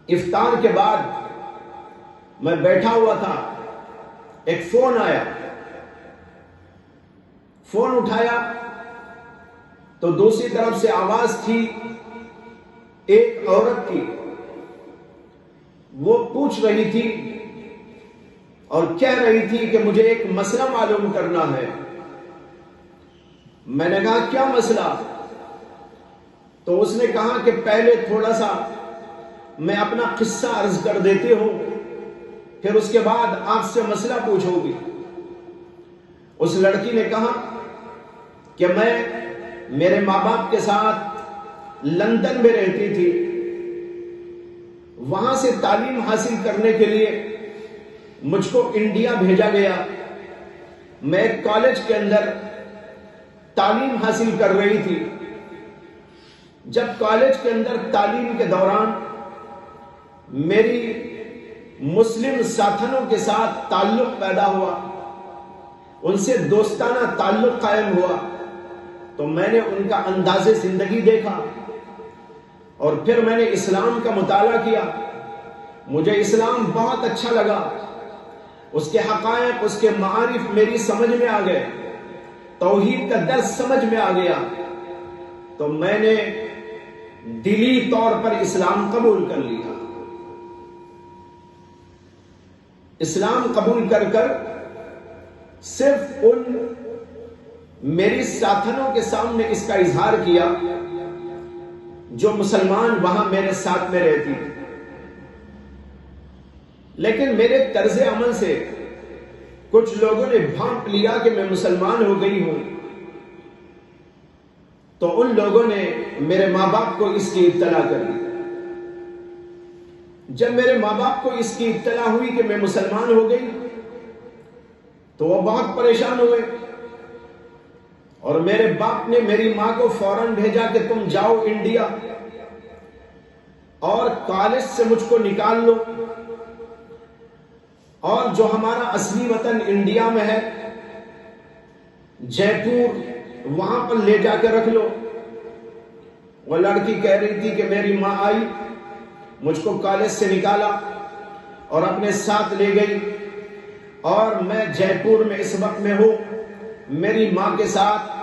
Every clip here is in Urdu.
افطار کے بعد میں بیٹھا ہوا تھا، ایک فون آیا، فون اٹھایا تو دوسری طرف سے آواز تھی ایک عورت کی، وہ پوچھ رہی تھی اور کہہ رہی تھی کہ مجھے ایک مسئلہ معلوم کرنا ہے۔ میں نے کہا کیا مسئلہ؟ تو اس نے کہا کہ پہلے تھوڑا سا میں اپنا قصہ عرض کر دیتی ہوں، پھر اس کے بعد آپ سے مسئلہ پوچھوں گی۔ اس لڑکی نے کہا کہ میں میرے ماں باپ کے ساتھ لندن میں رہتی تھی، وہاں سے تعلیم حاصل کرنے کے لیے مجھ کو انڈیا بھیجا گیا۔ میں ایک کالج کے اندر تعلیم حاصل کر رہی تھی۔ جب کالج کے اندر تعلیم کے دوران میری مسلم ساتھنوں کے ساتھ تعلق پیدا ہوا، ان سے دوستانہ تعلق قائم ہوا، تو میں نے ان کا انداز زندگی دیکھا اور پھر میں نے اسلام کا مطالعہ کیا۔ مجھے اسلام بہت اچھا لگا، اس کے حقائق، اس کے معارف میری سمجھ میں آ گئے، توحید کا درس سمجھ میں آ گیا، تو میں نے دلی طور پر اسلام قبول کر لیا۔ اسلام قبول کر کر صرف ان میری ساتھنوں کے سامنے اس کا اظہار کیا جو مسلمان وہاں میرے ساتھ میں رہتی تھی، لیکن میرے طرز عمل سے کچھ لوگوں نے بھانپ لیا کہ میں مسلمان ہو گئی ہوں، تو ان لوگوں نے میرے ماں باپ کو اس کی اطلاع کر دی۔ جب میرے ماں باپ کو اس کی اطلاع ہوئی کہ میں مسلمان ہو گئی تو وہ بہت پریشان ہوئے، اور میرے باپ نے میری ماں کو فوراً بھیجا کہ تم جاؤ انڈیا اور کالج سے مجھ کو نکال لو، اور جو ہمارا اصلی وطن انڈیا میں ہے جے پور، وہاں پر لے جا کے رکھ لو۔ وہ لڑکی کہہ رہی تھی کہ میری ماں آئی، مجھ کو کالج سے نکالا اور اپنے ساتھ لے گئی، اور میں جے پور میں اس وقت میں ہوں میری ماں کے ساتھ،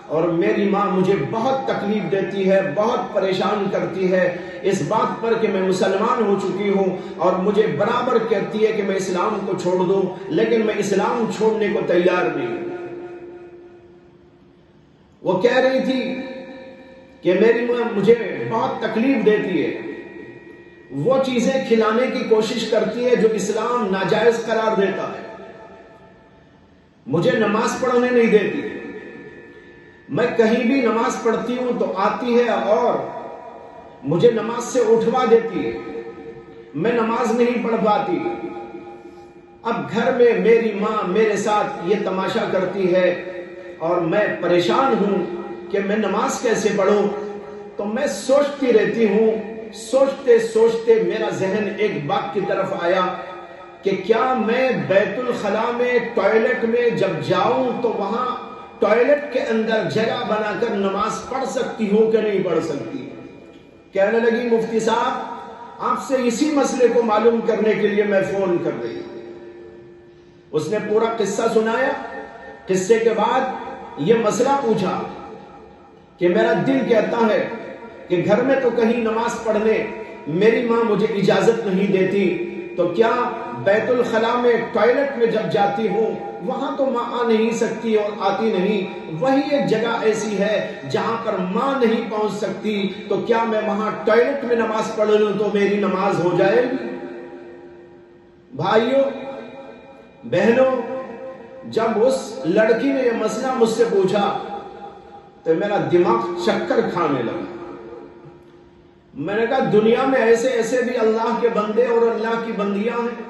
اور میری ماں مجھے بہت تکلیف دیتی ہے، بہت پریشان کرتی ہے اس بات پر کہ میں مسلمان ہو چکی ہوں، اور مجھے برابر کہتی ہے کہ میں اسلام کو چھوڑ دوں، لیکن میں اسلام چھوڑنے کو تیار نہیں ہوں۔ وہ کہہ رہی تھی کہ میری ماں مجھے بہت تکلیف دیتی ہے، وہ چیزیں کھلانے کی کوشش کرتی ہے جو اسلام ناجائز قرار دیتا ہے، مجھے نماز پڑھنے نہیں دیتی، میں کہیں بھی نماز پڑھتی ہوں تو آتی ہے اور مجھے نماز سے اٹھوا دیتی ہے، میں نماز نہیں پڑھ پاتی۔ اب گھر میں میری ماں میرے ساتھ یہ تماشا کرتی ہے اور میں پریشان ہوں کہ میں نماز کیسے پڑھوں، تو میں سوچتی رہتی ہوں۔ سوچتے سوچتے میرا ذہن ایک بات کی طرف آیا کہ کیا میں بیت الخلا میں ٹوائلٹ میں جب جاؤں تو وہاں ٹوائلٹ کے اندر جگہ بنا کر نماز پڑھ سکتی ہوں کہ نہیں پڑھ سکتی؟ کہنے لگی مفتی صاحب آپ سے اسی مسئلے کو معلوم کرنے کے لیے میں فون کر رہی ہوں۔ اس نے پورا قصہ سنایا، قصے کے بعد یہ مسئلہ پوچھا کہ میرا دل کہتا ہے کہ گھر میں تو کہیں نماز پڑھنے میری ماں مجھے اجازت نہیں دیتی، تو کیا بیت الخلا میں ٹوائلٹ میں جب جاتی ہوں وہاں تو ماں آ نہیں سکتی اور آتی نہیں، وہی ایک جگہ ایسی ہے جہاں پر ماں نہیں پہنچ سکتی، تو کیا میں وہاں ٹوائلٹ میں نماز پڑھ لوں تو میری نماز ہو جائے گی؟ بھائیوں بہنوں، جب اس لڑکی نے یہ مسئلہ مجھ سے پوچھا تو میرا دماغ چکر کھانے لگا۔ میں نے کہا دنیا میں ایسے ایسے بھی اللہ کے بندے اور اللہ کی بندیاں ہیں،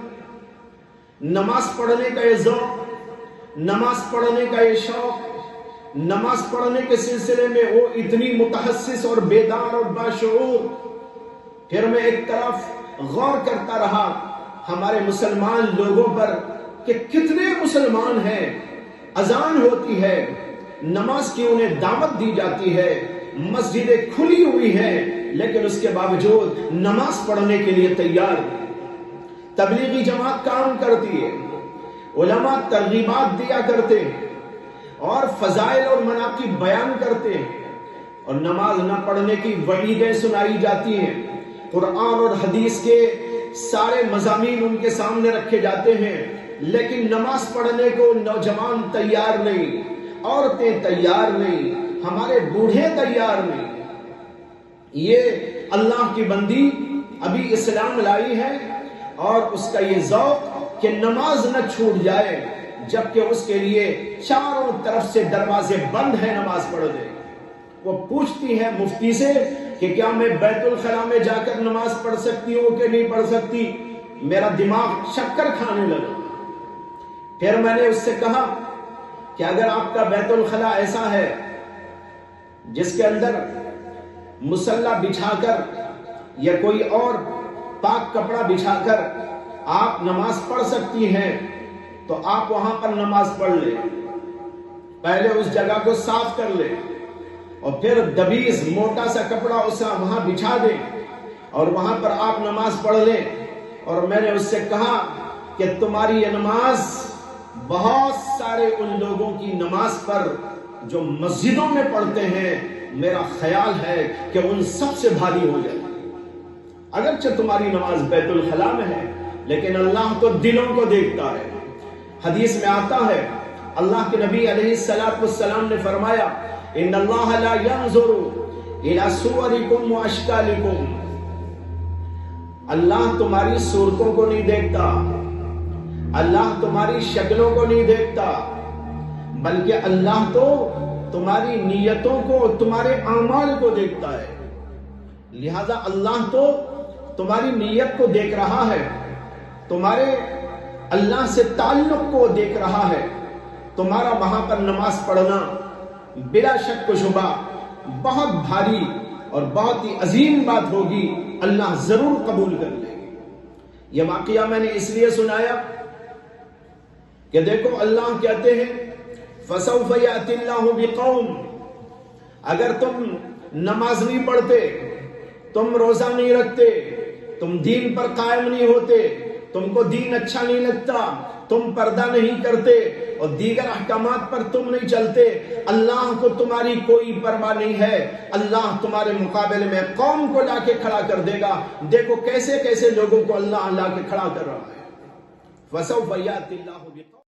نماز پڑھنے کا یہ ذوق، نماز پڑھنے کا یہ شوق، نماز پڑھنے کے سلسلے میں وہ اتنی متحسس اور بیدار اور باشعور۔ پھر میں ایک طرف غور کرتا رہا ہمارے مسلمان لوگوں پر کہ کتنے مسلمان ہیں، اذان ہوتی ہے، نماز کی انہیں دعوت دی جاتی ہے، مسجدیں کھلی ہوئی ہیں لیکن اس کے باوجود نماز پڑھنے کے لیے تیار نہیں۔ تبلیغی جماعت کام کرتی ہے، علماء ترغیبات دیا کرتے ہیں اور فضائل اور مناقب بیان کرتے ہیں، اور نماز نہ پڑھنے کی وعیدیں سنائی جاتی ہیں، قرآن اور حدیث کے سارے مضامین ان کے سامنے رکھے جاتے ہیں، لیکن نماز پڑھنے کو نوجوان تیار نہیں، عورتیں تیار نہیں، ہمارے بوڑھے تیار نہیں۔ یہ اللہ کی بندی ابھی اسلام لائی ہے اور اس کا یہ ذوق کہ نماز نہ چھوٹ جائے، جبکہ اس کے لیے چاروں طرف سے دروازے بند ہیں نماز پڑھ دے۔ وہ پوچھتی ہے مفتی سے کہ کیا میں بیت الخلا میں جا کر نماز پڑھ سکتی ہوں کہ نہیں پڑھ سکتی؟ میرا دماغ چکر کھانے لگا۔ پھر میں نے اس سے کہا کہ اگر آپ کا بیت الخلا ایسا ہے جس کے اندر مصلی بچھا کر یا کوئی اور پاک کپڑا بچھا کر آپ نماز پڑھ سکتی ہیں تو آپ وہاں پر نماز پڑھ لیں، پہلے اس جگہ کو صاف کر لیں اور پھر دبیز موٹا سا کپڑا اسے وہاں بچھا دیں اور وہاں پر آپ نماز پڑھ لیں۔ اور میں نے اس سے کہا کہ تمہاری یہ نماز بہت سارے ان لوگوں کی نماز پر جو مسجدوں میں پڑھتے ہیں میرا خیال ہے کہ ان سب سے بھاری ہو جائے۔ اگرچہ تمہاری نماز بیت الخلا میں ہے لیکن اللہ تو دلوں کو دیکھتا ہے۔ حدیث میں آتا ہے اللہ کے نبی علیہ السلام نے فرمایا ان اللہ لا ينظر الى صورکم واشکالکم، اللہ تمہاری صورتوں کو نہیں دیکھتا، اللہ تمہاری شکلوں کو نہیں دیکھتا، بلکہ اللہ تو تمہاری نیتوں کو، تمہارے اعمال کو دیکھتا ہے۔ لہذا اللہ تو تمہاری نیت کو دیکھ رہا ہے، تمہارے اللہ سے تعلق کو دیکھ رہا ہے۔ تمہارا وہاں پر نماز پڑھنا بلا شک و شبہ بہت بھاری اور بہت ہی عظیم بات ہوگی، اللہ ضرور قبول کر لے گی۔ یہ واقعہ میں نے اس لیے سنایا کہ دیکھو اللہ کہتے ہیں فَسَوْفَ يَأْتِ اللَّهُ بِقَوْمٍ، اگر تم نماز نہیں پڑھتے، تم روزہ نہیں رکھتے، تم دین پر قائم نہیں ہوتے، تم کو دین اچھا نہیں لگتا، تم پردہ نہیں کرتے اور دیگر احکامات پر تم نہیں چلتے، اللہ کو تمہاری کوئی پرواہ نہیں ہے، اللہ تمہارے مقابلے میں قوم کو لا کے کھڑا کر دے گا۔ دیکھو کیسے کیسے لوگوں کو اللہ لا کے کھڑا کر رہا ہے۔ فَسَوْفَ يَأْتِ اللَّهُ بِقَوْمٍ